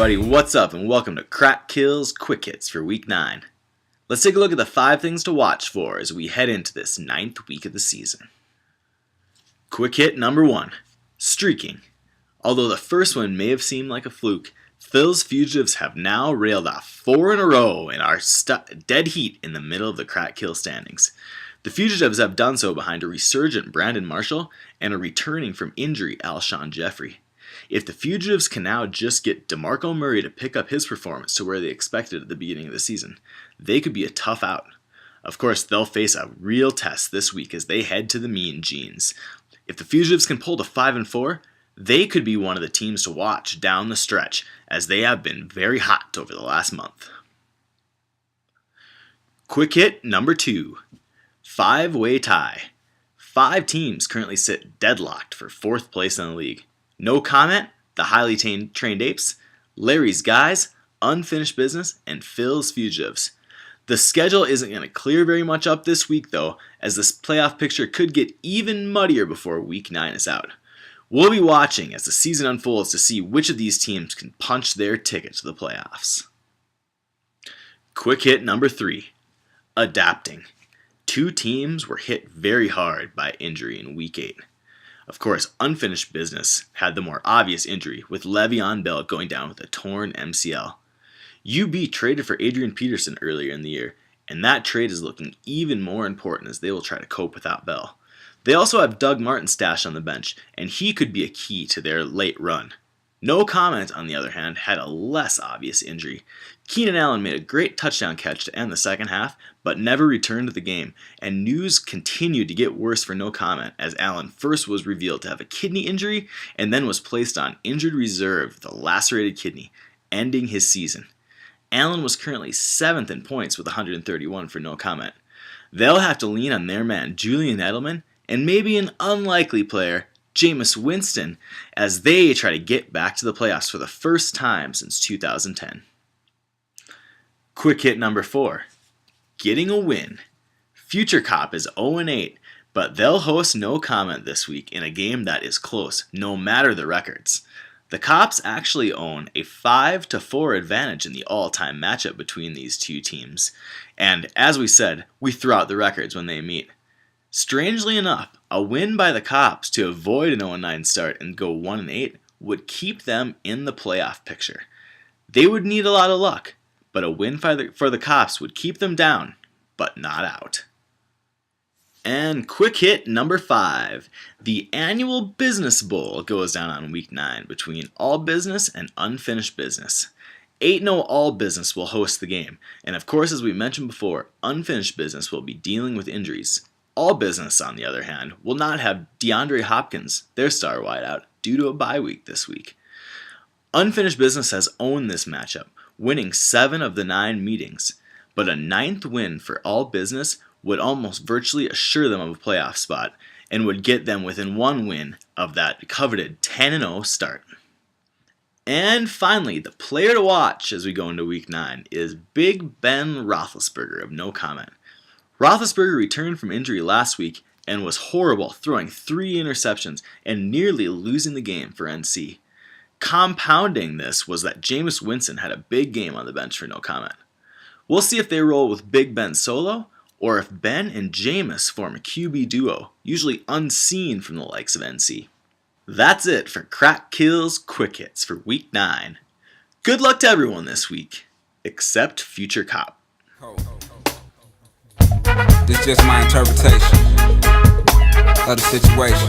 everybody, what's up and welcome to Crack Kills Quick Hits for Week 9. Let's take a look at the 5 things to watch for as we head into this 9th week of the season. Quick hit number 1, streaking. Although the first one may have seemed like a fluke, Phil's Fugitives have now railed off 4 in a row and are dead heat in the middle of the Crack Kill standings. The Fugitives have done so behind a resurgent Brandon Marshall and a returning from injury Alshon Jeffrey. If the Fugitives can now just get DeMarco Murray to pick up his performance to where they expected at the beginning of the season, they could be a tough out. Of course, they'll face a real test this week as they head to the Mean Genes. If the Fugitives can pull to 5-4, they could be one of the teams to watch down the stretch as they have been very hot over the last month. Quick hit number 2, 5-way tie. 5 teams currently sit deadlocked for 4th place in the league. No Comment, the highly trained Apes, Larry's Guys, Unfinished Business, and Phil's Fugitives. The schedule isn't going to clear very much up this week though, as this playoff picture could get even muddier before Week 9 is out. We'll be watching as the season unfolds to see which of these teams can punch their ticket to the playoffs. Quick hit number 3, adapting. 2 teams were hit very hard by injury in Week 8. Of course, Unfinished Business had the more obvious injury, with Le'Veon Bell going down with a torn MCL. UB traded for Adrian Peterson earlier in the year, and that trade is looking even more important as they will try to cope without Bell. They also have Doug Martin stashed on the bench, and he could be a key to their late run. No Comment, on the other hand, had a less obvious injury. Keenan Allen made a great touchdown catch to end the second half, but never returned to the game, and news continued to get worse for No Comment as Allen first was revealed to have a kidney injury and then was placed on injured reserve with a lacerated kidney, ending his season. Allen was currently 7th in points with 131 for No Comment. They'll have to lean on their man Julian Edelman and maybe an unlikely player, Jameis Winston, as they try to get back to the playoffs for the first time since 2010. Quick hit number 4, getting a win. Future Cop is 0-8, but they'll host No Comment this week in a game that is close, no matter the records. The Cops actually own a 5-4 advantage in the all-time matchup between these two teams, and as we said, we throw out the records when they meet. Strangely enough, a win by the Cops to avoid an 0-9 start and go 1-8 would keep them in the playoff picture. They would need a lot of luck, but a win for the Cops would keep them down, but not out. And quick hit number 5, the annual Business Bowl goes down on Week 9 between All Business and Unfinished Business. 8-0 All Business will host the game, and of course, as we mentioned before, Unfinished Business will be dealing with injuries. All Business, on the other hand, will not have DeAndre Hopkins, their star wideout, due to a bye week this week. Unfinished Business has owned this matchup, winning 7 of the 9 meetings, but a 9th win for All Business would almost virtually assure them of a playoff spot and would get them within 1 win of that coveted 10-0 start. And finally, the player to watch as we go into Week 9 is Big Ben Roethlisberger of No Comment. Roethlisberger returned from injury last week and was horrible, throwing 3 interceptions and nearly losing the game for NC. Compounding this was that Jameis Winston had a big game on the bench for No Comment. We'll see if they roll with Big Ben solo, or if Ben and Jameis form a QB duo, usually unseen from the likes of NC. That's it for Crack Kills Quick Hits for Week 9. Good luck to everyone this week, except Future Cop. This is just my interpretation of the situation.